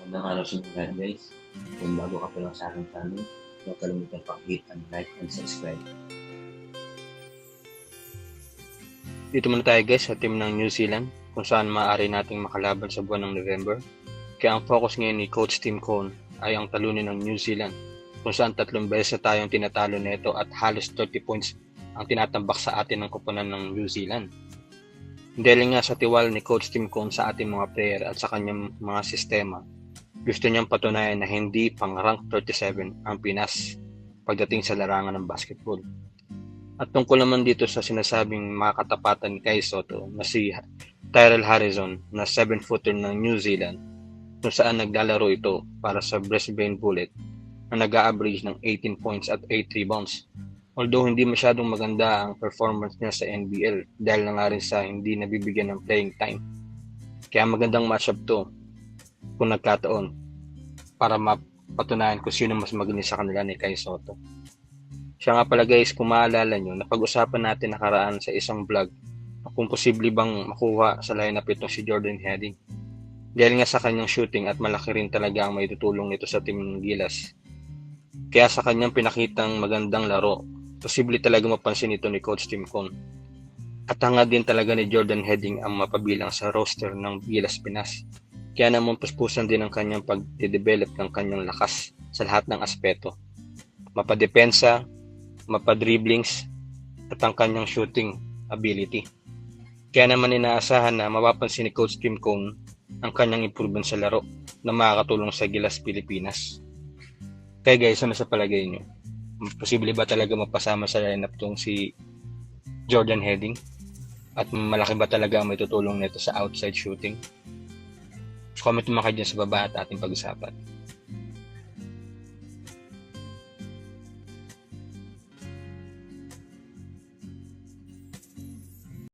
Magandang araw sa inyo lahat guys. Kung bago ka pa lang sa aking channel, huwag kalimutan pag-hit and like and subscribe. Dito muna tayo guys sa team ng New Zealand kung saan maaari nating makalaban sa buwan ng November. Kaya ang focus ngayon ni Coach Tim Cohn ay ang talunin ng New Zealand kung saan 3 beses na tayong tinatalo nito at halos 30 points ang tinatambak sa atin ng koponan ng New Zealand. Dahil nga sa tiwala ni Coach Tim Cohn sa ating mga player at sa kanyang mga sistema, gusto niyang patunayan na hindi pang rank 37 ang Pinas pagdating sa larangan ng basketball. At tungkol naman dito sa sinasabing mga katapatan ni Kai Sotto na si Tyrell Harrison na 7-footer ng New Zealand kung saan naglalaro ito para sa Brisbane Bullet na nag-a-average ng 18 points at 8 rebounds. Although hindi masyadong maganda ang performance niya sa NBL dahil na nga rin sa hindi nabibigyan ng playing time. Kaya magandang matchup to kung nagkataon para mapatunayan kung sino mas magaling sa kanila ni Kai Sotto. Siya nga pala guys, kung maalala nyo, napag-usapan natin nakaraan sa isang vlog kung posible bang makuha sa lineup itong si Jordan Heading. Dahil nga sa kanyang shooting at malaki rin talaga ang may tutulong nito sa team ng Gilas. Kaya sa kanyang pinakitang magandang laro, posible talaga mapansin ito ni Coach Tim Cohn. At hangad din talaga ni Jordan Heading ang mapabilang sa roster ng Gilas Pinas. Kaya naman puspusan din ang kanyang pag-develop ng kanyang lakas sa lahat ng aspeto. Mapadepensa, mapadribblings, at ang kanyang shooting ability. Kaya naman inaasahan na mapapansin ni Coach Tim Cohn ang kanyang improvement sa laro na makakatulong sa Gilas Pilipinas. Kaya guys, ano sa palagay nyo? Posible ba talaga mapasama sa lineup tong si Jordan Heading? At malaki ba talaga ang may tutulong nito sa outside shooting? Comment mo kayo dyan sa baba at ating pag-usapan.